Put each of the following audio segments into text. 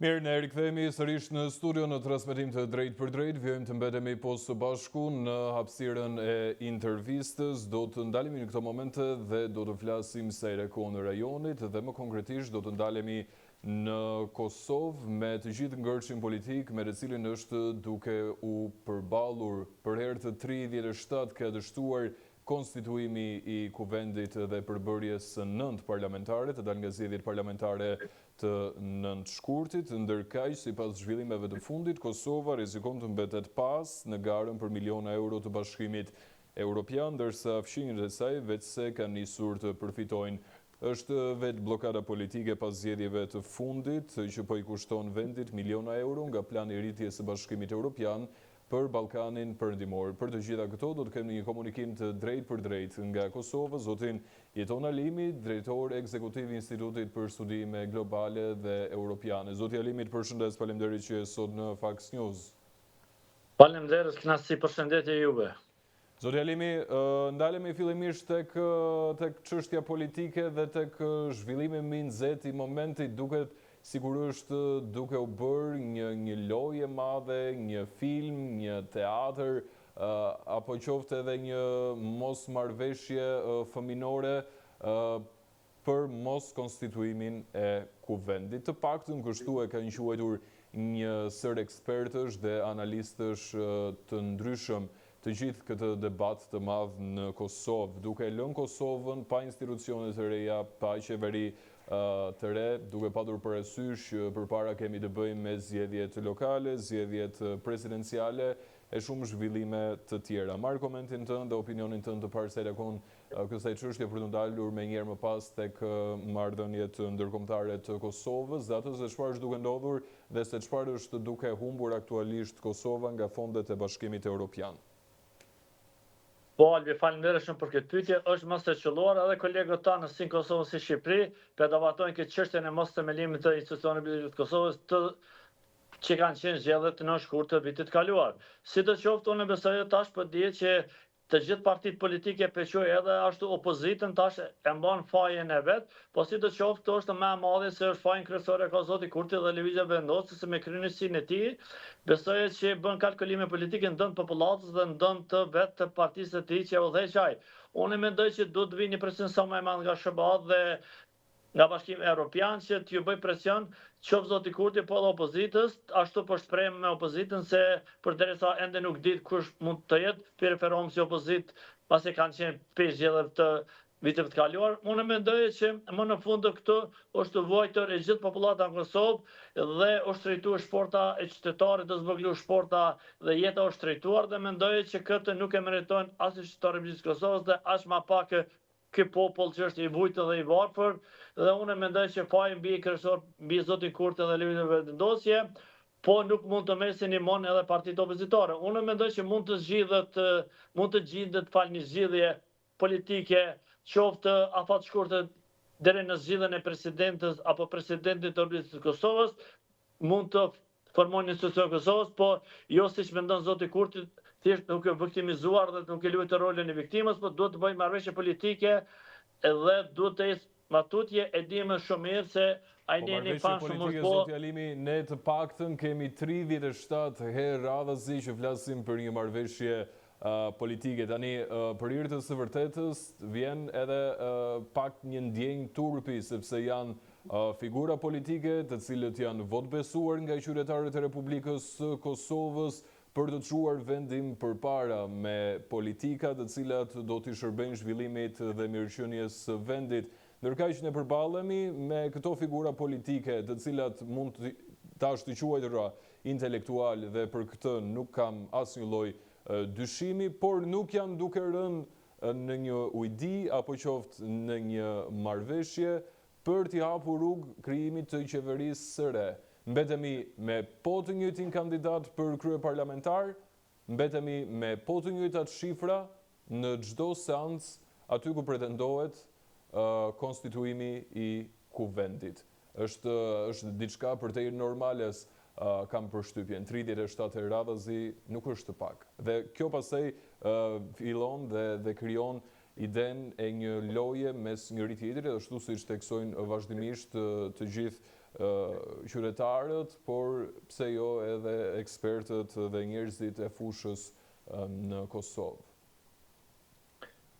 Mirë, ne rikthehemi sërish në studio në transmetim të drejt për drejt. Vjojmë të mbetemi poshtë së bashku në hapësirën e intervistës. Do të ndalemi në këto momente dhe do të flasim se reko në rajonit dhe më konkretisht do të ndalemi në Kosovë me të gjithë ngërçin politik me të cilin është duke u përballur për herë të 37 ka dështuar konstituimi i kuvendit dhe përbërjes së 9 parlamentare, të dalë nga zgjedhjet parlamentare të 9 shkurtit, ndërkaq sipas zhvillimeve të fundit, Kosova rrezikon të mbetet pas në garën për miliona euro të Bashkimit Evropian, ndërsa fqinjët e saj vetëse kanë nisur të përfitojnë. Është vetë blokada politike pas zgjedhjeve të fundit që po i kushton vendit miliona euro nga plani i rritjes së Bashkimit Evropian për Ballkanin Perëndimor. Për të gjitha këto do të kemi një komunikim të drejt për drejt nga Kosova, zotin Jeton Alimi, drejtor ekzekutiv i Institutit për Studime Globale dhe Europiane. Zoti Alimi, përshëndes, faleminderit që je sot në Fax News. Faleminderit, kënaqësi, përshëndetje juve. Zoti Alimi, ndalemi fillimisht tek çështja politike dhe tek zhvillimi më i nxehtë i momentit, duket sikur është duke u bërë një lojë e madhe, një film, një teatr, apo qoftë edhe një mos marrëveshje fëminore për mos konstituimin e kuvendit. Të paktën kështu e kanë quajtur një sër ekspertësh dhe analistësh të ndryshëm të gjithë këtë debat të madh në Kosovë, duke lënë Kosovën pa institucione të reja, pa qeveri të re, duke patur parasysh përpara kemi të bëjmë me zgjedhjet lokale, zgjedhjet presidenciale e shumë zhvillime të tjera. Marr komentin tënd dhe opinionin tënd të parë se takon kësaj çështje për të ndalur më njëherë më pas tek marrëdhëniet ndërkombëtare të Kosovës, dhe atë se çfarë është duke ndodhur dhe se çfarë është duke humbur aktualisht Kosova nga fondet e Bashkimit Evropian. Po, Albi, faleminderit shumë për këtë pyetje. Është mos e qelluar edhe kolegët tanë si në Kosovë si Shqipëri, debatojnë këtë çështjen e mos themelimit të institucioneve të Kosovës që kanë qenë zgjedhjet në shkurt të vitit kaluar. Sidoqoftë, unë besoj tash po dihet që të gjithë partitë politike peqoj edhe ashtu opozitën tash e mban fajin e vet, po sidoqoftë është më e madhe se është fajin kryesor e ka zoti Kurti dhe Lëvizja Vendosë se me kryenësinë e tij besoj që bën kalkulime politike në dëm të popullatës dhe në dëm të vetë të partisë të tij që e udhëheq ai. Unë mendoj që duhet të vinë një presion sa më i madh nga SBA dhe nga Bashkimi Evropian që t'ju bëj presion qoftë zoti Kurti po edhe opozitës, ashtu po shpreh me opozitën se përderisa ende nuk ditë kush mund të jetë, preferohem si opozitë pasi kanë qenë 5 zgjedhje të vitit të kaluar. Unë mendoj që më në fund këtu është vojtur e gjithë popullata në Kosovë dhe është drejtuar shporta e qytetarit, të zvogëluar shporta dhe jeta është drejtuar dhe mendoj që këtë nuk e meritojnë as qytetarët e Kosovës dhe as më pak ky popull që është i vujtë dhe i varfër, dhe unë mendoj që faji mbi zotin Kurti dhe Lëvizjen Vendosje, po nuk mund të mesin imon edhe partitë opozitare. Unë mendoj që mund të gjendet fal një zgjidhje politike, qoftë afat shkurtë deri në zgjidhjen e presidentës apo presidentit të Republikës së Kosovës, mund të formojnë një institucion Kosovës, po jo siç mendon zoti Kurti, thjesht nuk e viktimizuar dhe nuk e luajtë rolin e viktimës, por duhet të bëjmë marrëveshje politike dhe duhet të jetë matutje e dimë shumë mirë se ai një fan shumë po. Zoti Alimi, ne të paktën kemi 37 herë radhëzi që flasim për një marrëveshje politike. Tani për hir të së vërtetës vjen edhe pak një ndjenjë turpi sepse janë figura politike të cilët janë votbesuar nga qytetarët e Republikës së Kosovës për të çuar vendim përpara me politika të cilat do t'i shërbejnë zhvillimit dhe mirëqenies së vendit. Ndërkaq ne përballemi me këto figura politike të cilat mund tash të quajtura intelektual dhe për këtë nuk kam asnjë lloj dyshimi, por nuk janë duke rënë në një ujdi apo qoftë në një marrëveshje për t'i hapur rrugë krijimit të qeverisë së re. Mbetemi me po të njëjtin kandidat për kryeparlamentar, mbetemi me po të njëjtat shifra në çdo seancë aty ku pretendohet konstituimi i kuvendit. Është diçka përtej normales, kam përshtypjen. 37 herë radhëzi nuk është të pak. Dhe kjo pastaj fillon dhe krijon iden e një loje mes njëri tjetrit, ashtu siç theksojnë vazhdimisht të gjithë qytetarët, por pse jo edhe ekspertët dhe njerëzit e fushës në Kosovë.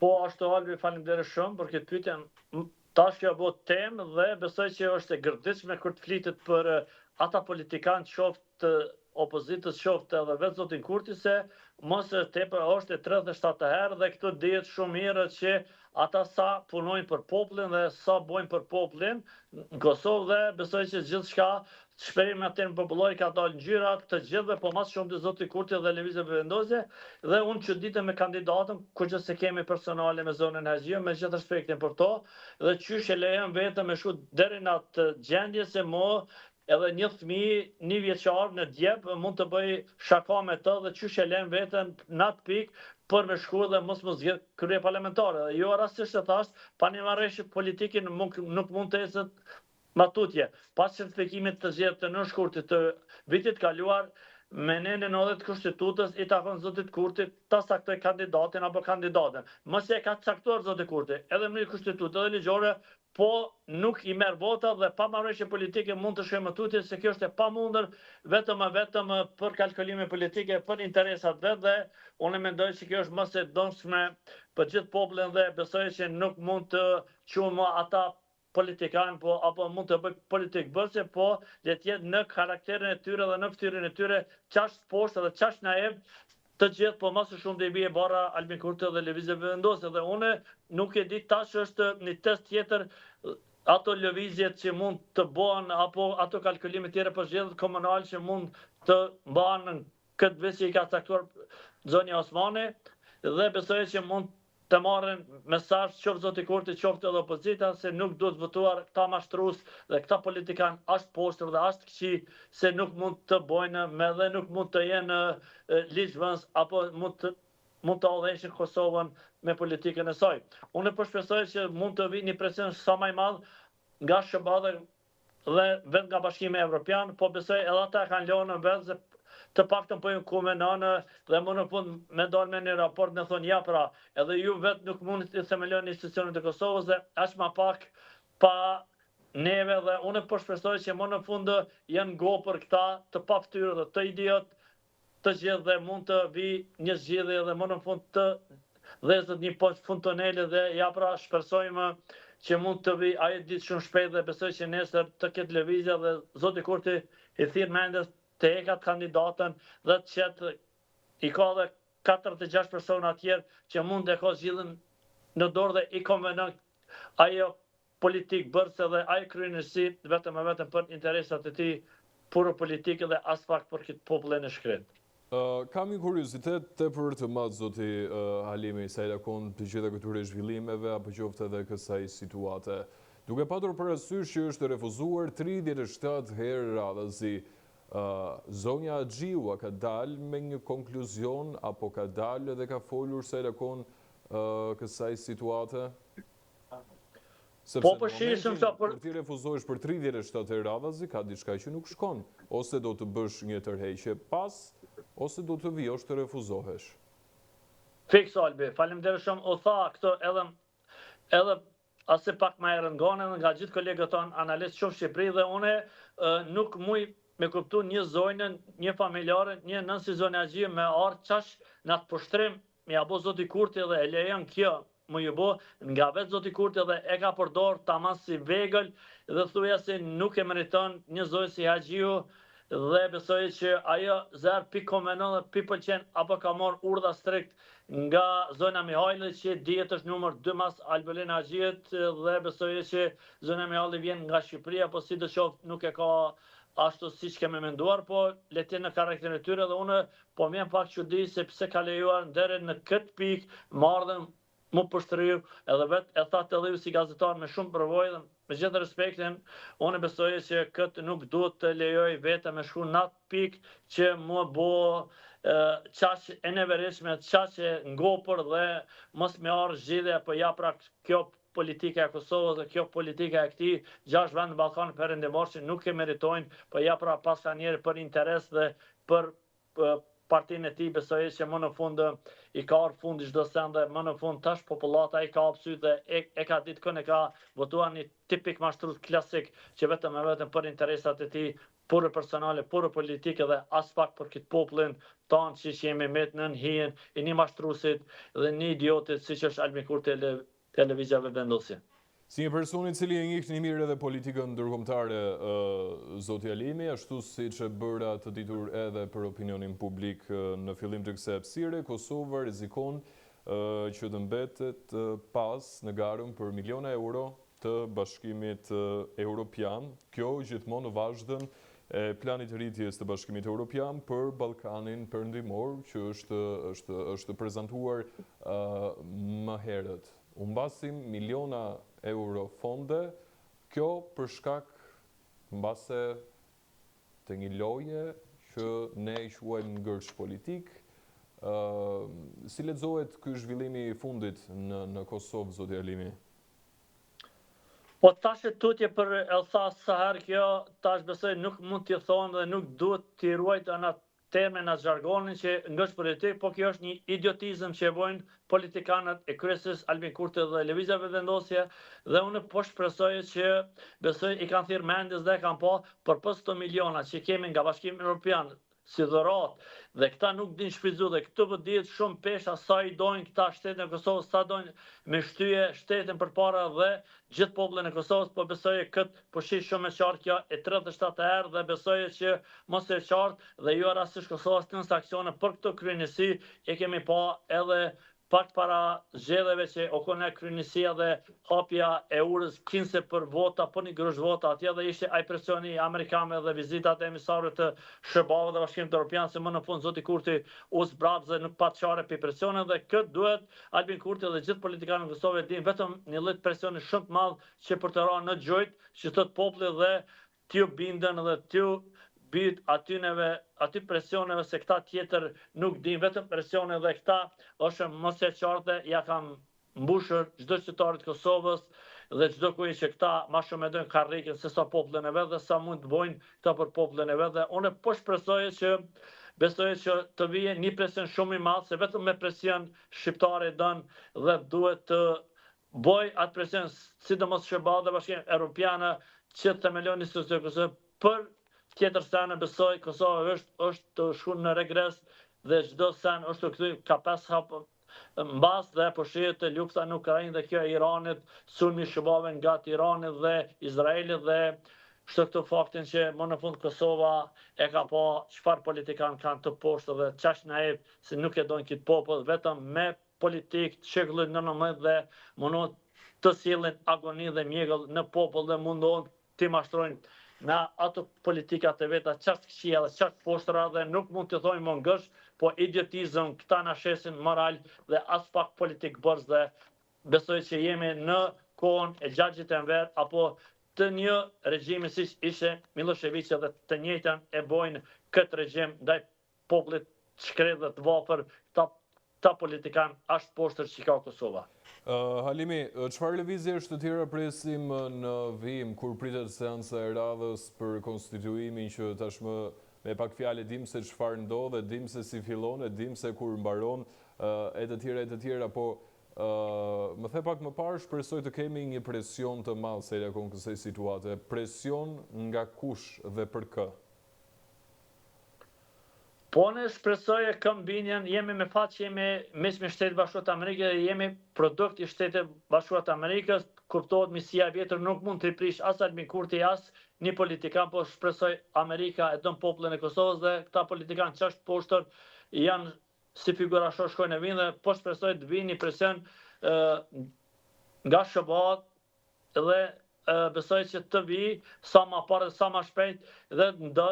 Po, ashtu Albi, faleminderit shumë për këtë pyetje. Tash kjo bëhet temë dhe besoj që është e gërditshme kur të flitet për ata politikanë qoftë opozitës, qoftë edhe vetë zotin Kurti, se mos e tepër është e 37 herë dhe këtu dihet shumë mirë që ata sa punojnë për popullin dhe sa bojnë për popullin në Kosovë dhe besoj që gjithçka shperimi atë në popullor ka dalë ngjyra të gjithëve, po mas shumë të zoti Kurti dhe lëvizje vendosje dhe unë çuditem me kandidatën, kurse se kemi personale me zonën e Haxhiu, me gjithë respektin për to, dhe qysh e lejon vetëm me shu deri në atë gjendje se edhe një fëmijë 1 vjeçar në Djep mund të bëj shaka me të dhe qysh e lën veten në atë pikë për me shku dhe mos zgjedh krye parlamentare. Dhe jo rastisht e thash, pa një marrëveshje politike nuk mund të ecet matutje. Pas certifikimit të zgjedhur të nënshkurtit të vitit kaluar, me nenën 90 Konstitutës i takon zotit Kurti ta saktoj kandidatin apo kandidatën. Mos e ka caktuar zoti Kurti, edhe në Konstitutë edhe ligjore, po nuk i merr vota dhe pa marrëveshje politike mund të shkojmë tutje se kjo është e pamundur vetëm për kalkulime politike, për interesat vetë dhe unë mendoj se kjo është mos e donshme për gjithë popullin dhe besoj që nuk mund të quajmë ata politikanë, apo mund të bëj politikë bërse, po le të jetë në karakterin e tyre dhe në fytyrën e tyre çash poshtë dhe çash naiv të gjithë, po më së shumë dhe i bie bara Albin Kurti dhe lëvizje vendosje dhe unë nuk e di tash është një test tjetër ato lëvizjet që mund të bëhen apo ato kalkulime tjera për zgjedhjet komunale që mund të bëhen në këtë vit që i ka caktuar Zonja Osmani dhe besoj që mund të marrin mesazh qoftë zoti Kurti, qoftë edhe opozita se nuk duhet votuar këta mashtrues dhe këta politikan as poshtër dhe as këqi se nuk mund të bojnë dhe nuk mund të jenë ligjvënës apo mund të odheshin Kosovën me politikën e saj. Unë po shpresoj që mund të vi një presion sa më i madh nga SBA dhe vetë nga Bashkimi Evropian, po besoj edhe ata kanë lënë vetë të paktën po ju komenone dhe më në fund me dalë me një raport me thonë ja pra, edhe ju vetë nuk mund të themeloni institucionet e Kosovës dhe aq ma pak pa neve dhe unë po shpresoj që më në fund janë gopër këta të pa fytyrë dhe të idiot të gjithë dhe mund të vi një zgjidhje dhe më në fund të dhezët një fund tuneli dhe ja pra shpresojmë që mund të vi ajo ditë shumë shpejt dhe besoj që nesër të ketë lëvizje dhe zoti Kurti i thirr mendes të ekat kandidatën dhe të qetë i ka dhe 46 persona tjerë që mund të ka zgjidhjen në dorë dhe i konvenon ajo politikë bërse dhe ajo kryenësi vetëm e vetëm për interesat e tij puro politike dhe as pak për këtë popullin e shkret. Kam një kuriozitet tepër të madh zoti Halimi sa i takon të gjitha këtyre zhvillimeve apo qoftë edhe kësaj situate. Duke patur parasysh që është refuzuar 37 herë radhazi, zonja Haxhiu ka dalë me një konkluzion apo ka dalë dhe ka folur sa i takon kësaj situate? Po përshishëm sa për ti refuzohesh për 37 herë radhazi, ka diçka që nuk shkon, ose do të bësh një tërheqje pas, ose do të vijosh të refuzohesh. Fiks Albi, faleminderit shumë. O tha këto edhe ase pak më herë nga gjithë kolegët tonë analistë shumë Shqipëri dhe une nuk muj me kuptu një zonjë, një familjare, një nën si zonja Haxhiu me ardh qash në atë poshtrim me abo zoti Kurti dhe e lejon kjo më ju bo nga vetë zoti Kurti dhe e ka përdor tamam si vegël dhe thuja se nuk e meriton një zonjë si Haxhiu dhe besoj që ajo zërë pi konvenon dhe pi pëlqen apo ka marrë urdha strikt nga zona Mihajli që dihet është numër 2 mas Albelin Haxhiut dhe besoj që zona Mihajli vjen nga Shqipëria, po si do qoftë nuk e ka ashtu siç kemi menduar, po le të jenë në karakterin e tyre dhe unë po vjen pak çudi se pse ka lejuar deri në këtë pikë marrën më pështriju edhe vetë e tha të dhiu si gazetar me shumë përvojë dhe me gjithë respektin, unë besoj që këtë nuk duhet të lejoj vete me shku në atë pikë që më bo qash e neverishme, qash e ngopër dhe mos me arë zgjidhje, po ja pra kjo politika e Kosovës dhe kjo politika e këtij 6 vend në Ballkanin Perëndimor që nuk e meritojnë, po ja pra pas ka njerë për interes dhe për partinë e tij, besoj që më në fund i ka arë fundi çdo send dhe më në fund tash popullata i ka hapur dhe e ka ditë kënë e ka votuar një tipik mashtrues klasik që vetëm e vetëm për interesat e tij, pure personale, pure politike dhe as pak për këtë popullin tonë që jemi met në hijen e një mashtruesit dhe një idiotit siç është Albin Kurti televizjave vendosje. Si një person i cili e njihni mirë edhe politikën ndërkombëtare, zoti Alimi, ashtu siç e bëra të ditur edhe për opinionin publik në fillim të kësaj hapësire, Kosova rrezikon që të mbetet pas në garën për miliona euro të Bashkimit Evropian. Kjo gjithmonë në vazhdën e planit të rritjes të Bashkimit Evropian për Ballkanin Perëndimor, që është prezantuar më herët. U mbasim miliona euro fonde, kjo për shkak mbase të një loje që ne i quajmë ngërç politik. Si lexohet ky zhvillimi i fundit në Kosovë, zoti Alimi? Po tash e tutje për Elthas Sahar, kjo tash besoj nuk mund t'i thonë dhe nuk duhet t'i ruajtë në termen atë zhargonin që ngërç politik, po kjo është një idiotizëm që e bojnë politikanët e kryesis Albin Kurti dhe lëvizjave vendosje, dhe unë po shpresoj që besoj i kanë thirrë mendjes dhe kanë pa për 500 miliona që kemi nga Bashkimi Evropian si dhurat, dhe këta nuk din shfrytzu dhe këtu po dihet shumë pesha sa i dojnë këta shtetin e Kosovës, sa dojnë me shtyje shtetin përpara dhe gjithë popullin e Kosovës, po besoj këtë po shish shumë e qartë kjo e 37 herë dhe besoj që mos e qartë dhe jo rastisht Kosovës të nësë aksione për këtë kryenësi e kemi pa edhe pak para zgjedhjeve që o kone kryenësia dhe hapja e urës 15 për vota, për një grush vota, atje dhe ishte ai presioni amerikanëve dhe vizitat e emisarëve të SBA-ve dhe Bashkimit Evropian, se më në fund zoti Kurti u zbrap dhe nuk pat çare për presionin dhe këtë duhet Albin Kurti dhe gjithë politikanët në Kosovë din vetëm një lloj presioni shumë të madh që për të rënë në gjojt që tot populli dhe t'ju bindën dhe t'ju bit aty presioneve se këta tjetër nuk din, vetëm presione dhe këta është mos e qartë ja kam mbushur çdo qytetar të Kosovës dhe çdo kujt që këta më shumë e dojnë karrikën se sa popullin e vet dhe sa mund të bojnë këta për popullin e vet dhe unë po shpresoj që besoj që të vijë një presion shumë i madh se vetëm me presion shqiptarë don dhe duhet të boj atë presion sidomos SBA dhe Bashkimi Evropian që themelon institucionin Kosovë për tjetër sene besoj Kosova është të shkuar në regres dhe çdo sen është të kthy ka 5 hap mbas dhe po shihet të lufta në Ukrainë dhe kjo e Iranit, sulmi shëbave nga Irani dhe Izraeli dhe shto këto faktin që më në fund Kosova e ka pa çfarë politikan kanë të poshtë dhe çash naiv se nuk e dojnë këtë popull vetëm me politik të shekullit 19 dhe mundon të sillin agoni dhe mjegull në popull dhe mundon të mashtrojnë në ato politikat e veta çast këqija dhe çast poshtra dhe nuk mund të thojmë më ngësh, po idiotizëm këta na shesin moral dhe as pak politik bërës dhe besoj që jemi në kohën e Xhaxhit Enver apo të një regjimi siç ishte Milošević dhe të njëjtën e bojnë këtë regjim ndaj popullit shkret dhe të vapër ta politikan ashtë poshtër që ka Kosova. Halimi, çfarë lëvizje është të tjera presim në vijim kur pritet seanca e radhës për konstituimin që tashmë me pak fjalë dim se çfarë ndodh, dim se si fillon, dim se kur mbaron, e të tjera, po më the pak më parë shpresoj të kemi një presion të madh se lakon kësaj situate. Presion nga kush dhe për kë? Po në shpresoj e kam binjen, jemi me fat që jemi mes me Shtetet Bashkuara të Amerikës dhe jemi produkt i Shtetet Bashkuara të Amerikës, kuptohet misia vjetër nuk mund të prish as Albin Kurti as një politikan, po shpresoj Amerika e don popullin e Kosovës dhe këta politikan çast poshtër janë si figura shkojnë e vinë dhe po shpresoj të vinë një presion nga SBA dhe besoj që të vi sa më parë sa më shpejt dhe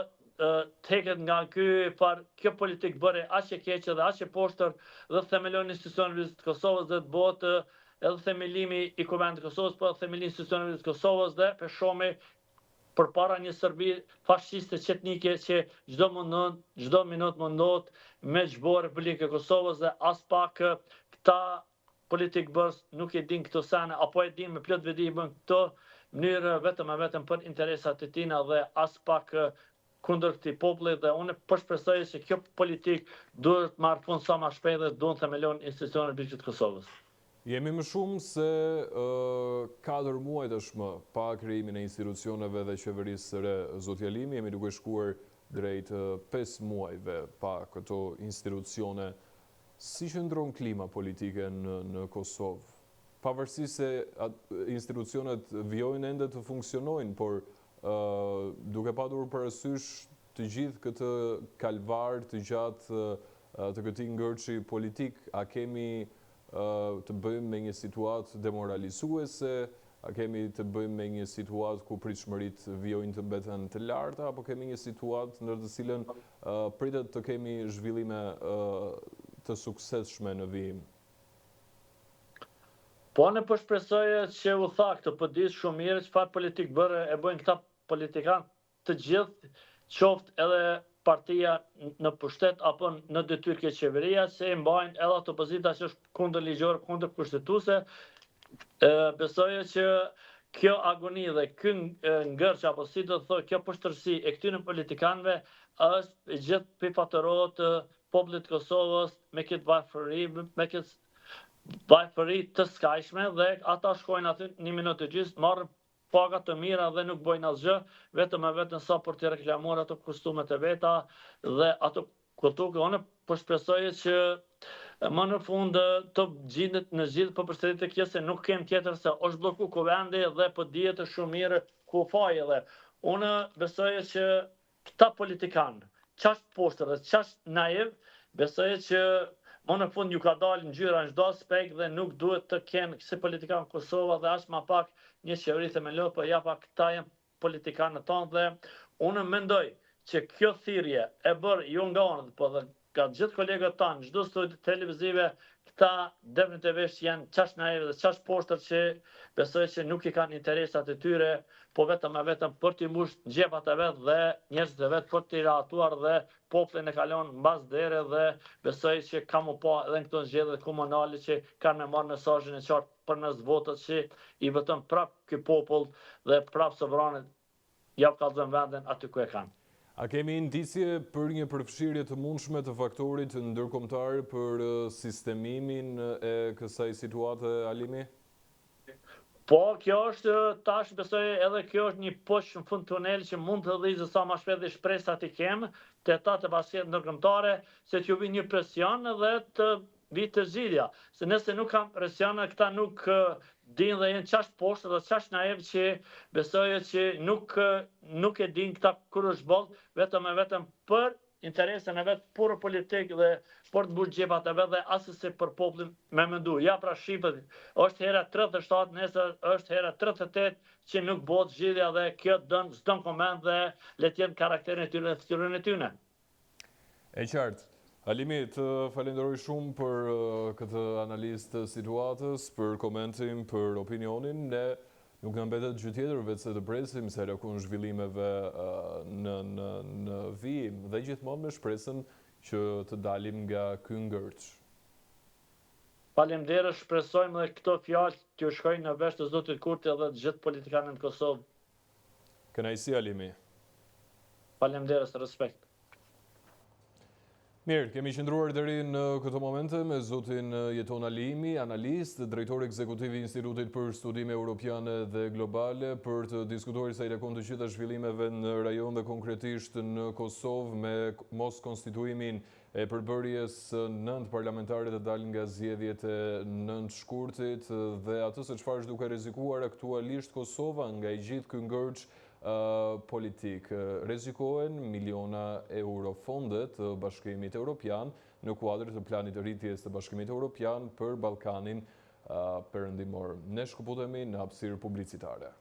teket nga kjo politik bëre aq e keqe dhe aq e poshtër dhe themelon institucionet të Kosovës dhe të bëhet edhe themelimi i Kuvendit të Kosovës, po edhe themelimi i institucioneve të Kosovës dhe peshomi përpara një Serbi fashiste qetnike që çdo minutë mundohet me zhbor Republikën e Kosovës dhe as pak këta politik bërës nuk e din këto sene apo e din me plot vedi bën këto mënyrë vetëm për interesat e tina dhe as pak kundër këtij populli dhe unë po shpresoj se kjo politikë duhet të marrë fund sa më shpejt dhe duhet të themelon institucionet e Bashkisë të Kosovës. Jemi më shumë se 4 muaj tashmë pa krijimin e institucioneve dhe qeverisë së re Zoti Alimi, jemi duke shkuar drejt 5 muajve pa këto institucione. Si qëndron klima politike në Kosovë? Pavarësisht se institucionet vijojnë ende të funksionojnë, por duke patur parasysh të gjithë këtë kalvar të gjatë të këtij ngërçi politik, a kemi të bëjmë me një situatë demoralizuese, a kemi të bëjmë me një situatë ku pritshmëritë vijojnë të mbeten të larta, apo kemi një situatë në të cilën pritet të kemi zhvillime të suksesshme në vijim? Po në po shpresoje që u tha këtë, po di shumë mirë çfarë politikë bëjnë këta politikanë të gjithë, qoftë edhe partia në pushtet apo në detyrë ke qeveria, se i mbajnë edhe ato opozita që është kundër ligjor, kundër kushtetuese. Besoje që kjo agoni dhe ky ngërç apo si do të thotë kjo poshtërsi e këtyre politikanëve është gjithë pifatërohet të popullit të Kosovës me këtë vajfëri të skajshme dhe ata shkojnë aty 1 minutë të gjysmë, marrin paga të mira dhe nuk bojnë asgjë, vetëm e vetëm sa për të reklamuar ato kostumet e veta dhe ato kulturë. Unë po shpresoj që më në fund të gjendet në gjithë përshtatjet e kjo se nuk kem tjetër se është blloku kuvendi dhe po dihet shumë mirë ku faji dhe unë besoj që këta politikanë, çast poshtë dhe çast naiv, besoj që më në fund ju ka dalë ngjyra në çdo aspekt dhe nuk duhet të kenë si politikanë Kosova dhe as më pak një qeveri themelor, po ja pak këta janë politikanët tonë dhe unë mendoj që kjo thirrje e bërë jo nga unë, po dhe ka gjithë kolegët tanë, çdo studio televizive, këta definitivisht janë çast naiv dhe çast poshtër që besoj që nuk i kanë interesat e tyre, po vetëm e vetëm për t'i mbushur xhepat e vet dhe njerëzit e vet për t'i ratuar dhe popullin e kalon mbas dere dhe besoj që ka më pa edhe në këto zgjedhje komunale që kanë me marrë mesazhin e qartë përmes votës që i vetëm prap ky popull dhe prap sovranët ja kallzojnë vendin aty ku e kanë. A kemi indicie për një përfshirje të mundshme të faktorit ndërkombëtar për sistemimin e kësaj situate, Alimi? Po, kjo është tash besoj edhe kjo është një poshtë në fund tunel që mund të dhizë sa më shpejt dhe shpresat i kem të ata të bashkësimet ndërkombëtare se t'ju vi një presion dhe të vi të zgjidhja. Se nëse nuk kam presion, këta nuk din dhe jenë çast poshtë dhe çast naiv që besoj që nuk e din këta kur është boll, vetëm e vetëm për interesën e vet pure politik dhe për të mbushur xhepat e vet dhe asnjëse për popullin me mendu. Ja pra shifët, është hera 37, nesër është hera 38 që nuk bëhet zgjidhja dhe kjo s'don koment dhe le të jenë karakterin e tyre dhe fytyrën e tyre. E qartë. Alimi, të falenderoj shumë për këtë analizë të situatës, për komentin, për opinionin. Ne nuk në mbetet gjë tjetër vetë se të presim se rakun zhvillimeve në vijim dhe gjithmonë me shpresën që të dalim nga ky ngërç. Faleminderit, shpresojmë dhe këto fjalë t'ju shkojnë në vesh të zotit Kurti dhe të gjithë politikanët në Kosovë. Kënaqësi, Alimi. Faleminderit, respekt. Mirë, kemi qëndruar deri në këto momente me zotin Jeton Alimi, analist, drejtor ekzekutiv i Institutit për Studime Europiane dhe Globale, për të diskutuar sa i takon të gjitha zhvillimeve në rajon dhe konkretisht në Kosovë me mos konstituimin e përbërjes 9 parlamentare të dalë nga zgjedhjet e 9 shkurtit dhe atë se çfarë është duke rrezikuar aktualisht Kosova nga i gjithë ky ngërç politik. Rrezikohen miliona euro fondet të Bashkimit Evropian në kuadër të planit të rritjes të Bashkimit Evropian për Ballkanin perëndimor. Ne shkëputemi në hapësirë publicitare.